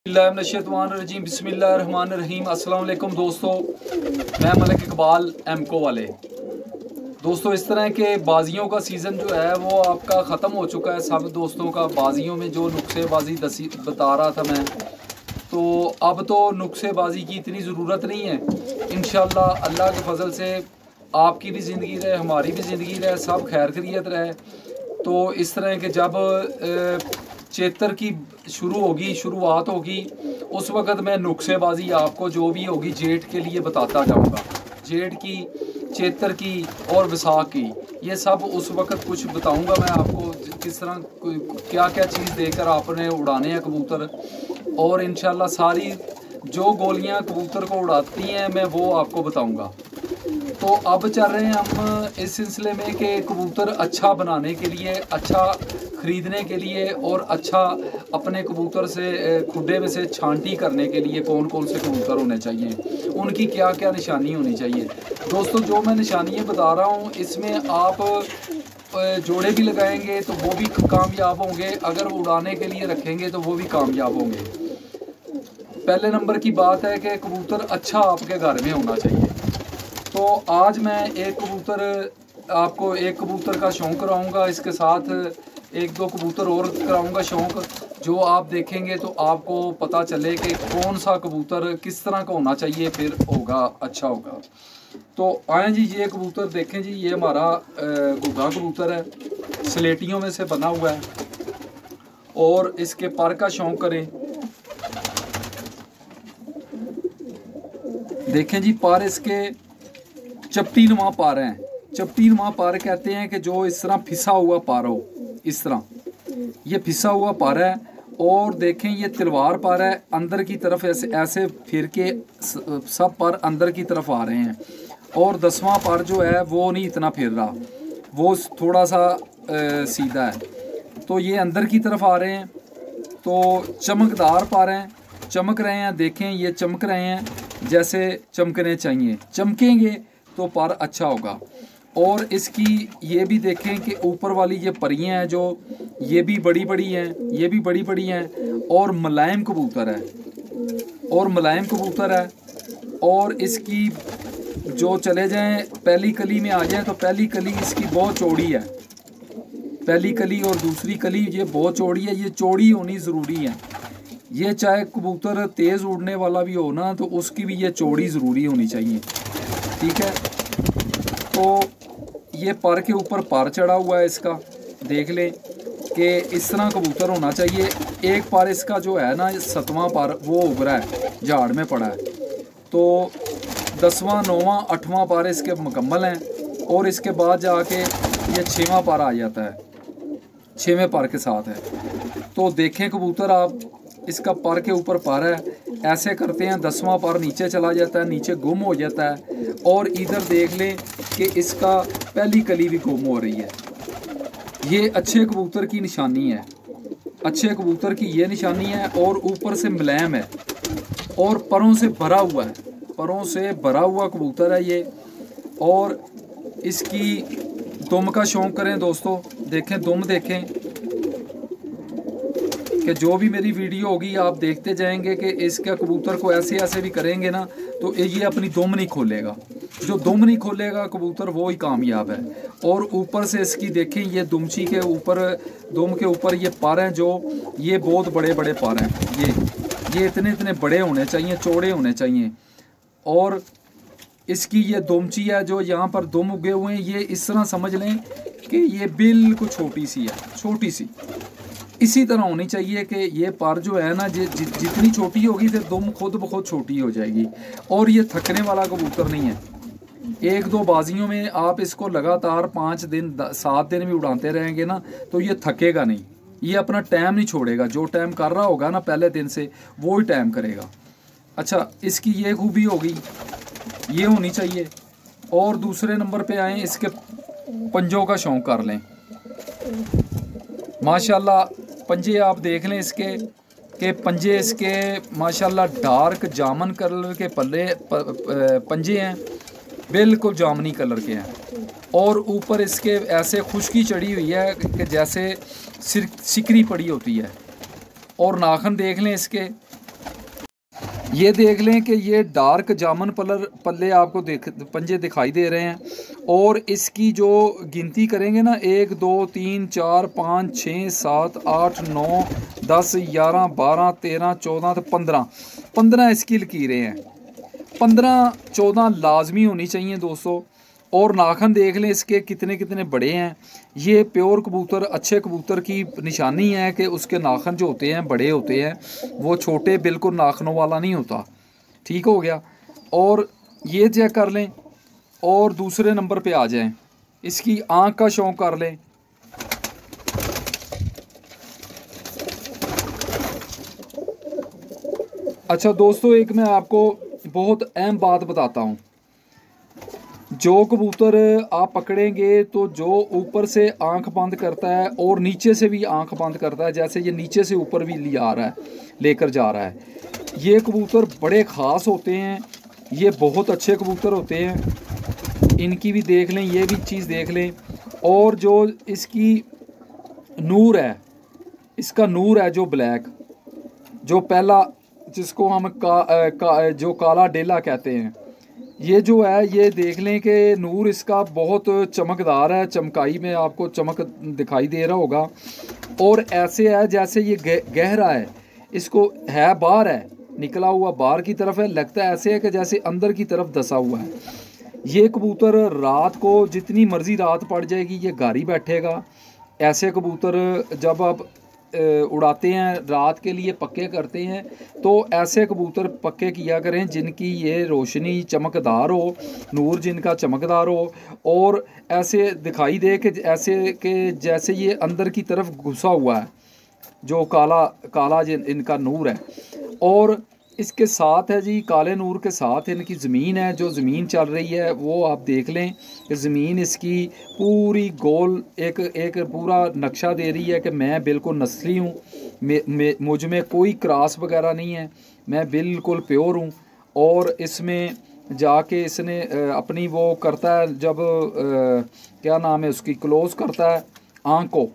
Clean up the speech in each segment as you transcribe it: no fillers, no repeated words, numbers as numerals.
बिस्मिल्लाहिर्रहमानिर्रहीम बिस्मिल्लाहिर्रहमानिर्रहीम। अस्सलाम वालेकुम दोस्तों, मैं मलिक इकबाल एमको वाले। दोस्तों, इस तरह के बाजियों का सीज़न जो है वो आपका ख़त्म हो चुका है। सब दोस्तों का बाजियों में जो नुक्सेबाजी बता रहा था मैं, तो अब तो नुक्सेबाजी की इतनी ज़रूरत नहीं है। इंशाअल्लाह अल्लाह के फजल से आपकी भी ज़िंदगी रहे, हमारी भी ज़िंदगी रहे, सब खैर खैरियत रहे। तो इस तरह के जब चेतर की शुरुआत होगी, उस वक़्त मैं नुक्सेबाजी आपको जो भी होगी जेठ के लिए बताता जाऊंगा। जेठ की, चेतर की और वैसाख की, ये सब उस वक़्त कुछ बताऊंगा मैं आपको, किस तरह क्या क्या चीज़ देकर आपने उड़ाने हैं कबूतर। और इंशाल्लाह सारी जो गोलियां कबूतर को उड़ाती हैं मैं वो आपको बताऊंगा। तो अब चल रहे हैं हम इस सिलसिले में कि कबूतर अच्छा बनाने के लिए, अच्छा ख़रीदने के लिए और अच्छा अपने कबूतर से खुडे में से छांटी करने के लिए कौन कौन से कबूतर होने चाहिए, उनकी क्या क्या निशानी होनी चाहिए। दोस्तों, जो मैं निशानियाँ बता रहा हूँ इसमें आप जोड़े भी लगाएंगे तो वो भी कामयाब होंगे, अगर उड़ाने के लिए रखेंगे तो वो भी कामयाब होंगे। पहले नंबर की बात है कि कबूतर अच्छा आपके घर में होना चाहिए। तो आज मैं आपको एक कबूतर का शौक़ कराऊंगा, इसके साथ एक दो कबूतर और कराऊंगा शौक़, जो आप देखेंगे तो आपको पता चले कि कौन सा कबूतर किस तरह का होना चाहिए, फिर होगा अच्छा होगा। तो आए जी, ये कबूतर देखें जी, ये हमारा घुग्गा कबूतर है, स्लेटियों में से बना हुआ है और इसके पर का शौक़ करें। देखें जी, पर इसके चपटी नुमा पार हैं। चपटी नुमा पार कहते हैं कि जो इस तरह फिसा हुआ पार हो, इस तरह ये फिसा हुआ पार है। और देखें, ये तलवार पार है, अंदर की तरफ ऐसे ऐसे फिर के सब पर अंदर की तरफ आ रहे हैं। और 10वां पार जो है वो नहीं इतना फिर रहा, वो थोड़ा सा सीधा है। तो ये अंदर की तरफ आ रहे हैं, तो चमकदार पार हैं, चमक रहे हैं। देखें, ये चमक रहे हैं जैसे चमकने चाहिए, चमकेंगे तो पर अच्छा होगा। और इसकी ये भी देखें कि ऊपर वाली ये परियां हैं जो, ये भी बड़ी बड़ी हैं, ये भी बड़ी बड़ी हैं और मुलायम कबूतर है, और मुलायम कबूतर है। और इसकी जो चले जाएं पहली कली में आ जाएं तो पहली कली इसकी बहुत चौड़ी है, पहली कली और दूसरी कली ये बहुत चौड़ी है, ये चौड़ी होनी ज़रूरी है। ये चाहे कबूतर तेज़ उड़ने वाला भी हो ना, तो उसकी भी ये चौड़ी ज़रूरी होनी चाहिए, ठीक है। तो ये पर के ऊपर पर चढ़ा हुआ है इसका, देख लें कि इस तरह कबूतर होना चाहिए। एक पर इसका जो है ना, 7वां पर वो उभरा है, झाड़ में पड़ा है। तो 10वां, 9वां, 8वां पर इसके मुकम्मल हैं और इसके बाद जाके ये 6वां पर आ जाता है, 6वें पर के साथ है। तो देखें कबूतर आप, इसका पर के ऊपर पर है, ऐसे करते हैं 10वां पर नीचे चला जाता है, नीचे गुम हो जाता है। और इधर देख लें कि इसका पहली कली भी गुम हो रही है। ये अच्छे कबूतर की निशानी है, अच्छे कबूतर की ये निशानी है। और ऊपर से मुलायम है और परों से भरा हुआ है, परों से भरा हुआ कबूतर है ये। और इसकी दुम का शौक़ करें दोस्तों, देखें दुम, देखें कि जो भी मेरी वीडियो होगी आप देखते जाएंगे कि इसका कबूतर को ऐसे ऐसे भी करेंगे ना तो ये अपनी दुम नहीं खोलेगा। जो दुम नहीं खोलेगा कबूतर वो ही कामयाब है। और ऊपर से इसकी देखें, ये दुमची के ऊपर, दुम के ऊपर ये पर हैं जो, ये बहुत बड़े बड़े पर हैं। ये इतने इतने बड़े होने चाहिए, चौड़े होने चाहिए। और इसकी ये दुमची है जो यहाँ पर दुम उगे हुए हैं, ये इस तरह समझ लें कि ये बिल्कुल छोटी सी है, छोटी सी। इसी तरह होनी चाहिए कि ये पर जो है ना, जितनी छोटी होगी फिर दुम खुद ब खुद छोटी हो जाएगी। और ये थकने वाला कबूतर नहीं है। एक दो बाजियों में आप इसको लगातार 5 दिन 7 दिन भी उड़ाते रहेंगे ना तो ये थकेगा नहीं, ये अपना टाइम नहीं छोड़ेगा। जो टाइम कर रहा होगा ना पहले दिन से, वो ही टाइम करेगा। अच्छा, इसकी ये खूबी होगी, ये होनी चाहिए। और दूसरे नंबर पे आए, इसके पंजों का शौक़ कर लें। माशाल्लाह पंजे आप देख लें इसके, के पंजे इसके माशाल्लाह डार्क जामन कलर के पंजे हैं, बिल्कुल जामनी कलर के हैं। और ऊपर इसके ऐसे खुश्की चढ़ी हुई है कि जैसे सिकरी पड़ी होती है। और नाखन देख लें इसके, ये देख लें कि ये डार्क जामन पल्ले आपको पंजे दिखाई दे रहे हैं। और इसकी जो गिनती करेंगे ना, 1 2 3 4 5 6 7 8 9 10 11 12 13 14 तो 15 इसकी लकीरें हैं। 15-14 लाजमी होनी चाहिए दोस्तों। और नाखन देख लें इसके कितने कितने बड़े हैं। ये प्योर कबूतर, अच्छे कबूतर की निशानी है कि उसके नाखन जो होते हैं बड़े होते हैं, वो छोटे बिल्कुल नाखनों वाला नहीं होता। ठीक हो गया। और ये चेक कर लें। और दूसरे नंबर पे आ जाएं, इसकी आँख का शौक कर लें। अच्छा दोस्तों, एक मैं आपको बहुत अहम बात बताता हूँ। जो कबूतर आप पकड़ेंगे तो जो ऊपर से आंख बंद करता है और नीचे से भी आंख बंद करता है, जैसे ये नीचे से ऊपर भी लिया रहा है, लेकर जा रहा है, ये कबूतर बड़े ख़ास होते हैं। ये बहुत अच्छे कबूतर होते हैं। इनकी भी देख लें, ये भी चीज़ देख लें। और जो इसकी नूर है, इसका नूर है जो ब्लैक, जो पहला जिसको हम जो काला डेला कहते हैं, ये जो है, ये देख लें कि नूर इसका बहुत चमकदार है। चमकाई में आपको चमक दिखाई दे रहा होगा। और ऐसे है जैसे ये गहरा है, इसको है बाहर है, निकला हुआ बाहर की तरफ है, लगता है ऐसे है कि जैसे अंदर की तरफ धंसा हुआ है। ये कबूतर रात को जितनी मर्ज़ी रात पड़ जाएगी ये गारी बैठेगा। ऐसे कबूतर जब आप उड़ाते हैं, रात के लिए पक्के करते हैं, तो ऐसे कबूतर पक्के किया करें जिनकी ये रोशनी चमकदार हो, नूर जिनका चमकदार हो, और ऐसे दिखाई दे कि ऐसे कि जैसे ये अंदर की तरफ घुसा हुआ है, जो काला काला इनका नूर है। और इसके साथ है जी, काले नूर के साथ इनकी ज़मीन है, जो ज़मीन चल रही है वो आप देख लें कि ज़मीन इसकी पूरी गोल एक पूरा नक्शा दे रही है कि मैं बिल्कुल नस्ली हूँ, मुझ में कोई क्रॉस वगैरह नहीं है, मैं बिल्कुल प्योर हूँ। और इसमें जाके इसने अपनी वो करता है, जब क्या नाम है उसकी, क्लोज़ करता है आँख को,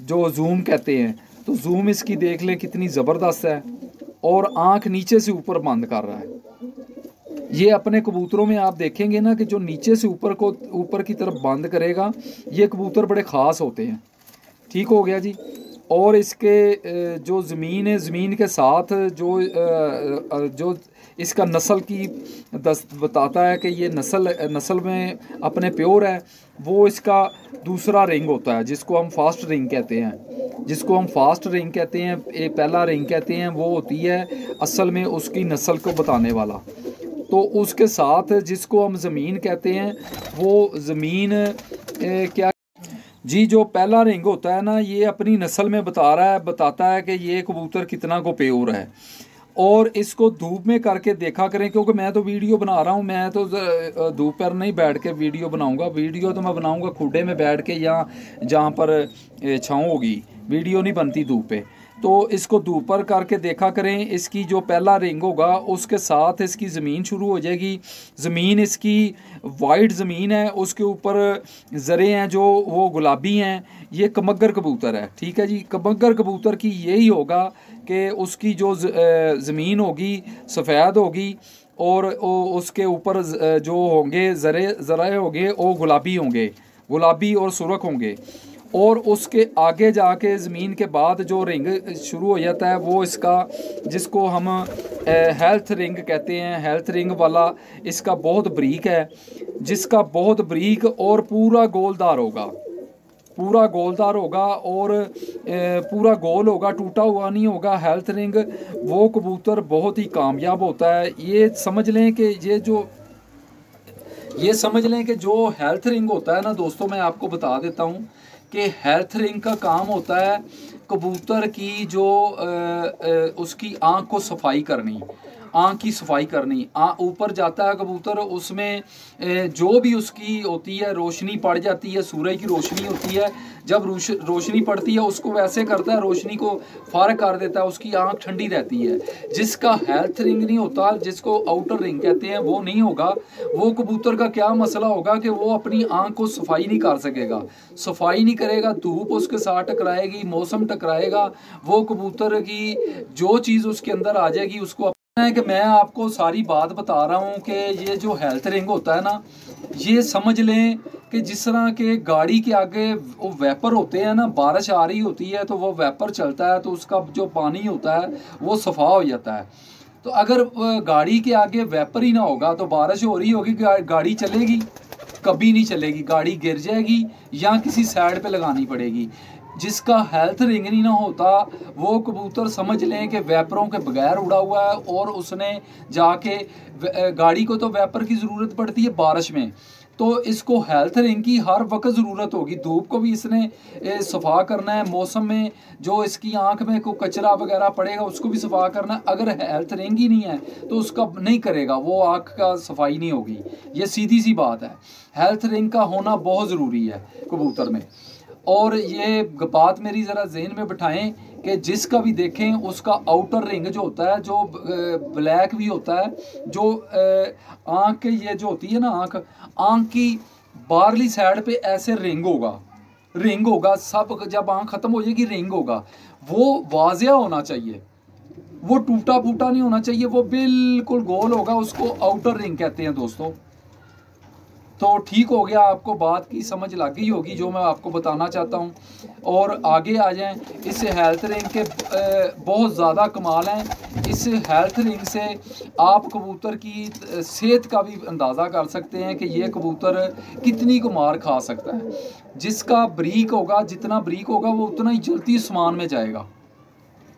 जो जूम कहते हैं, तो जूम इसकी देख लें कितनी ज़बरदस्त है। और आंख नीचे से ऊपर बंद कर रहा है। ये अपने कबूतरों में आप देखेंगे ना कि जो नीचे से ऊपर की तरफ बंद करेगा, ये कबूतर बड़े ख़ास होते हैं। ठीक हो गया जी। और इसके जो ज़मीन है, ज़मीन के साथ जो इसका नस्ल की बताता है कि ये नस्ल में अपने प्योर है, वो इसका दूसरा रिंग होता है, जिसको हम फास्ट रिंग कहते हैं। ये पहला रिंग कहते हैं, वो होती है असल में उसकी नस्ल को बताने वाला। तो उसके साथ जिसको हम ज़मीन कहते हैं, वो ज़मीन क्या जी, जो पहला रिंग होता है ना, ये अपनी नस्ल में बताता है कि ये कबूतर कितना को प्योर है। और इसको धूप में करके देखा करें, क्योंकि मैं तो वीडियो बना रहा हूँ, मैं तो धूप पर नहीं बैठ के वीडियो बनाऊँगा। वीडियो तो मैं बनाऊँगा खुडे में बैठ के, या जहाँ पर छाँव होगी, वीडियो नहीं बनती धूप पे। तो इसको धूप पर करके देखा करें। इसकी जो पहला रिंग होगा उसके साथ इसकी ज़मीन शुरू हो जाएगी। ज़मीन इसकी वाइट ज़मीन है, उसके ऊपर ज़रे हैं जो वो गुलाबी हैं। ये कमगर कबूतर है, ठीक है जी। कमगर कबूतर की यही होगा कि उसकी जो ज़मीन होगी सफ़ेद होगी, और उसके ऊपर जो होंगे ज़रे होंगे वो गुलाबी होंगे, गुलाबी और सुर्ख होंगे। और उसके आगे जाके ज़मीन के बाद जो रिंग शुरू हो जाता है, वो इसका, जिसको हम हेल्थ रिंग कहते हैं, हेल्थ रिंग वाला इसका बहुत बरीक है, जिसका बहुत बरीक और पूरा गोलदार होगा, और पूरा गोल होगा, टूटा हुआ नहीं होगा हेल्थ रिंग। वो कबूतर बहुत ही कामयाब होता है। ये समझ लें कि जो हेल्थ रिंग होता है ना दोस्तों, मैं आपको बता देता हूँ कि हेल्थ रिंग का काम होता है कबूतर की जो उसकी आँख को सफाई करनी, आँख की सफाई करनी। ऊपर जाता है कबूतर, उसमें जो भी उसकी होती है रोशनी पड़ जाती है, सूरज की रोशनी होती है, जब रोशनी पड़ती है उसको वैसे करता है, रोशनी को फार कर देता है, उसकी आँख ठंडी रहती है। जिसका हेल्थ रिंग नहीं होता, जिसको आउटर रिंग कहते हैं, वो नहीं होगा, वो कबूतर का क्या मसला होगा कि वो अपनी आँख को सफाई नहीं कर सकेगा, सफाई नहीं करेगा, धूप उसके साथ टकराएगी, मौसम टकराएगा, वो कबूतर की जो चीज़ उसके अंदर आ जाएगी उसको है कि मैं आपको सारी बात बता रहा हूँ कि ये जो हेल्थ रिंग होता है ना, ये समझ लें कि जिस तरह के गाड़ी के आगे वो वेपर होते हैं ना, बारिश आ रही होती है तो वो वेपर चलता है तो उसका जो पानी होता है वो सफ़ा हो जाता है। तो अगर गाड़ी के आगे वेपर ही ना होगा तो बारिश हो रही होगी, गाड़ी चलेगी? कभी नहीं चलेगी, गाड़ी गिर जाएगी या किसी साइड पे लगानी पड़ेगी। जिसका हेल्थ रिंग नहीं ना होता वो कबूतर समझ लें कि वेपरों के बगैर उड़ा हुआ है, और उसने जाके गाड़ी को तो वेपर की ज़रूरत पड़ती है बारिश में, तो इसको हेल्थ रिंग की हर वक्त ज़रूरत होगी। धूप को भी इसने सफ़ा करना है, मौसम में जो इसकी आंख में कोई कचरा वगैरह पड़ेगा उसको भी सफ़ा करना है। अगर हेल्थ रिंग ही नहीं है तो उसका नहीं करेगा, वो आंख का सफाई नहीं होगी। ये सीधी सी बात है, हेल्थ रिंग का होना बहुत ज़रूरी है कबूतर में। और ये बात मेरी ज़रा जहन में बिठाएं कि जिसका भी देखें उसका आउटर रिंग जो होता है, जो ब्लैक भी होता है, जो आँख ये जो होती है ना, आँख की बाहरली साइड पे ऐसे रिंग होगा सब, जब आँख ख़त्म हो जाएगी रिंग होगा। वो वाज़िया होना चाहिए, वो टूटा फूटा नहीं होना चाहिए, वो बिल्कुल गोल होगा, उसको आउटर रिंग कहते हैं दोस्तों। तो ठीक हो गया, आपको बात की समझ लग गई होगी जो मैं आपको बताना चाहता हूँ। और आगे आ जाएं, इस हेल्थ रिंग के बहुत ज़्यादा कमाल हैं। इस हेल्थ रिंग से आप कबूतर की सेहत का भी अंदाज़ा कर सकते हैं कि ये कबूतर कितनी को मार खा सकता है। जिसका बरीक होगा, जितना बरीक होगा वो उतना ही जल्दी आसमान में जाएगा।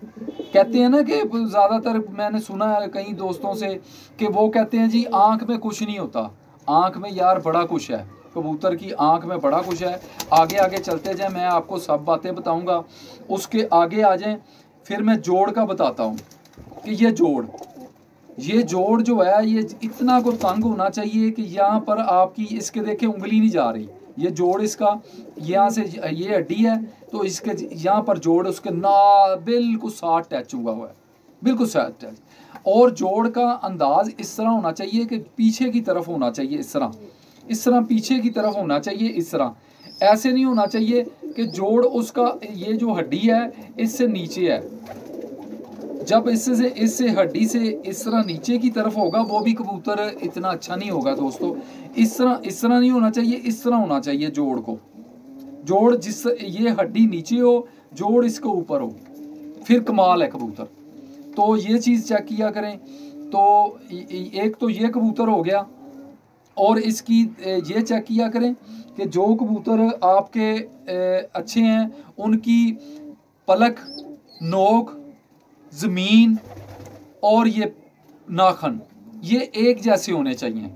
कहते हैं ना कि ज़्यादातर मैंने सुना है कई दोस्तों से कि वो कहते हैं जी आँख में कुछ नहीं होता। आँख में यार बड़ा कुछ है, कबूतर की आँख में बड़ा कुछ है। आगे आगे चलते जाएं, मैं आपको सब बातें बताऊंगा। उसके आगे आ जाएं, फिर मैं जोड़ का बताता हूँ कि ये जोड़ जो है ये इतना को तंग होना चाहिए कि यहाँ पर आपकी इसके देखें उंगली नहीं जा रही। ये जोड़ इसका यहाँ से ये हड्डी है तो इसके यहाँ पर जोड़ उसके ना बिल्कुल साथ टच हुआ है, बिल्कुल साथ टच। और जोड़ का अंदाज इस तरह होना चाहिए कि पीछे की तरफ होना चाहिए, इस तरह पीछे की तरफ होना चाहिए, इस तरह। ऐसे नहीं होना चाहिए कि जोड़ उसका ये जो हड्डी है इससे नीचे है। जब इससे हड्डी से इस तरह नीचे की तरफ होगा वो भी कबूतर इतना अच्छा नहीं होगा दोस्तों। इस तरह नहीं होना चाहिए, इस तरह होना चाहिए जोड़ को। जोड़ जिस ये हड्डी नीचे हो, जोड़ इसके ऊपर हो, फिर कमाल है कबूतर। तो ये चीज़ चेक किया करें। तो एक तो ये कबूतर हो गया, और इसकी ये चेक किया करें कि जो कबूतर आपके अच्छे हैं उनकी पलक, नोक, ज़मीन और ये नाखन ये एक जैसे होने चाहिए।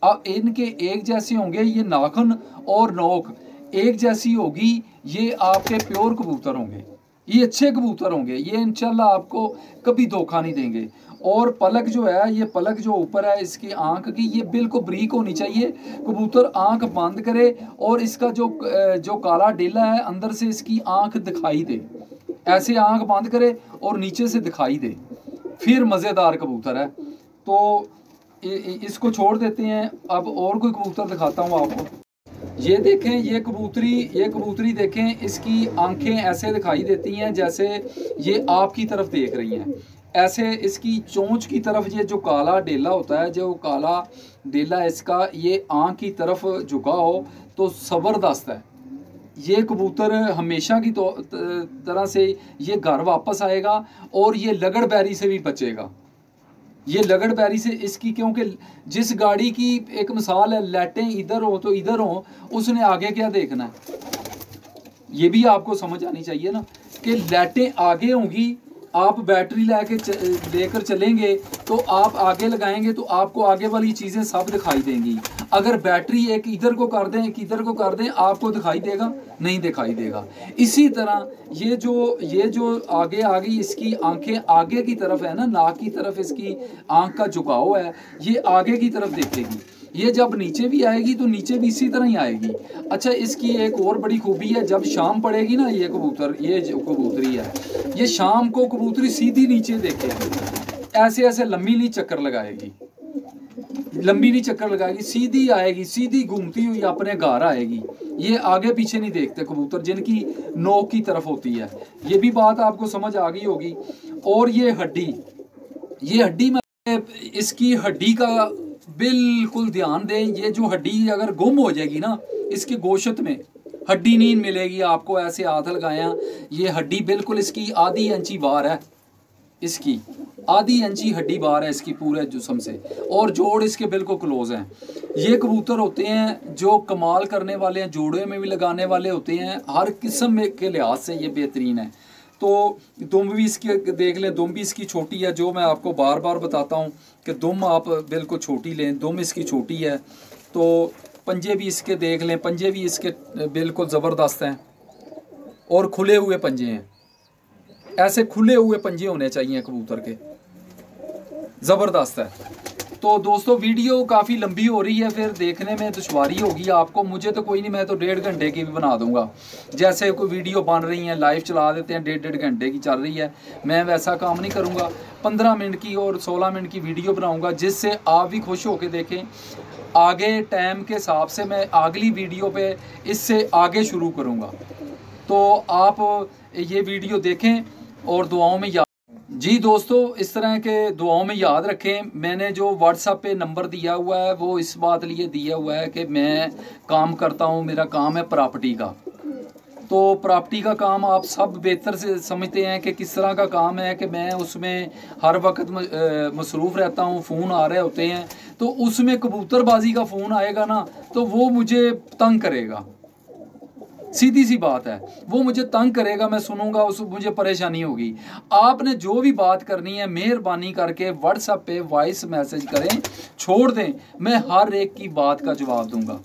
अब इनके एक जैसे होंगे, ये नाखन और नोक एक जैसी होगी, ये आपके प्योर कबूतर होंगे, ये अच्छे कबूतर होंगे, ये इंशाल्लाह आपको कभी धोखा नहीं देंगे। और पलक जो है, ये पलक जो ऊपर है इसकी आंख की, ये बिल्कुल ब्रीक होनी चाहिए। कबूतर आंख बंद करे और इसका जो काला डेला है अंदर से इसकी आंख दिखाई दे, ऐसे आंख बंद करे और नीचे से दिखाई दे, फिर मज़ेदार कबूतर है। तो इसको छोड़ देते हैं। अब और कोई कबूतर दिखाता हूँ आपको। ये देखें, ये कबूतरी देखें, इसकी आंखें ऐसे दिखाई देती हैं जैसे ये आपकी तरफ देख रही हैं। ऐसे इसकी चोंच की तरफ ये जो काला डेला होता है, जो काला डेला इसका ये आंख की तरफ झुका हो तो ज़बरदस्त है। ये कबूतर हमेशा की तरह से ये घर वापस आएगा और ये लगड़ बैरी से भी बचेगा। ये लगड़ बैरी से इसकी, क्योंकि जिस गाड़ी की एक मिसाल है, लाइटें इधर हो तो इधर हो, उसने आगे क्या देखना है, ये भी आपको समझ आनी चाहिए ना कि लाइटें आगे होंगी। आप बैटरी लेकर चलेंगे तो आप आगे लगाएंगे तो आपको आगे वाली चीज़ें सब दिखाई देंगी। अगर बैटरी एक इधर को कर दें, एक इधर को कर दें, आपको दिखाई देगा? नहीं दिखाई देगा। इसी तरह ये जो आगे आ गई, इसकी आंखें आगे की तरफ है ना, नाक की तरफ इसकी आंख का झुकाव है, ये आगे की तरफ देखेगी। ये जब नीचे भी आएगी तो नीचे भी इसी तरह ही आएगी। अच्छा, इसकी एक और बड़ी खूबी है, जब शाम पड़ेगी ना, ये जो कबूतरी है, ये शाम को कबूतरी सीधी नीचे देखेगी, ऐसे लंबी नहीं चक्कर लगाएगी, सीधी आएगी, सीधी घूमती हुई अपने घर आएगी। ये आगे पीछे नहीं देखते कबूतर जिनकी नोक की तरफ होती है। ये भी बात आपको समझ आ गई होगी। और ये ये हड्डी में, इसकी हड्डी का बिल्कुल ध्यान दें। ये जो हड्डी अगर गुम हो जाएगी ना, इसकी गोशत में हड्डी नहीं मिलेगी आपको। ऐसे हाथ लगाया, ये हड्डी बिल्कुल इसकी आधी इंची बाहर है, इसकी आधी इंची हड्डी बाहर है इसकी पूरे जिस्म से, और जोड़ इसके बिल्कुल क्लोज हैं। ये कबूतर होते हैं जो कमाल करने वाले हैं, जोड़े में भी लगाने वाले होते हैं, हर किस्म में के लिहाज से ये बेहतरीन है। तो दुम भी इसकी देख लें, दुम भी इसकी छोटी है, जो मैं आपको बार बार बताता हूँ कि दुम आप बिल्कुल छोटी लें, दुम इसकी छोटी है। तो पंजे भी इसके देख लें, पंजे भी इसके बिल्कुल ज़बरदस्त हैं और खुले हुए पंजे हैं। ऐसे खुले हुए पंजे होने चाहिए कबूतर के, ज़बरदस्त है। तो दोस्तों वीडियो काफ़ी लंबी हो रही है, फिर देखने में दुश्वारी होगी आपको। मुझे तो कोई नहीं, मैं तो 1.5 घंटे की भी बना दूंगा। जैसे कोई वीडियो बन रही है, लाइव चला देते हैं, 1.5 घंटे की चल रही है, मैं वैसा काम नहीं करूंगा। 15 मिनट की और 16 मिनट की वीडियो बनाऊंगा, जिससे आप भी खुश होकर देखें। आगे टाइम के हिसाब से मैं अगली वीडियो पे इससे आगे शुरू करूँगा, तो आप ये वीडियो देखें और दुआओं में याद। जी दोस्तों, इस तरह के दुआओं में याद रखें। मैंने जो व्हाट्सएप पे नंबर दिया हुआ है वो इस बात लिए दिया हुआ है कि मैं काम करता हूँ, मेरा काम है प्रॉपर्टी का। तो प्रॉपर्टी का काम आप सब बेहतर से समझते हैं कि किस तरह का काम है, कि मैं उसमें हर वक्त मसरूफ़ रहता हूँ, फ़ोन आ रहे होते हैं। तो उसमें कबूतरबाजी का फ़ोन आएगा ना, तो वो मुझे तंग करेगा, सीधी सी बात है, वो मुझे तंग करेगा, मैं सुनूंगा, उस मुझे परेशानी होगी। आपने जो भी बात करनी है मेहरबानी करके व्हाट्सएप पे वॉइस मैसेज करें, छोड़ दें, मैं हर एक की बात का जवाब दूंगा।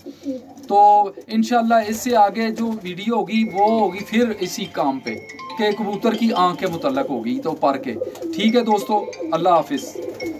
तो इंशाल्लाह इससे आगे जो वीडियो होगी वो होगी फिर इसी काम पे कि कबूतर की आंख के मुतल्लक होगी, तो पर के। ठीक है दोस्तों, अल्लाह हाफिज़।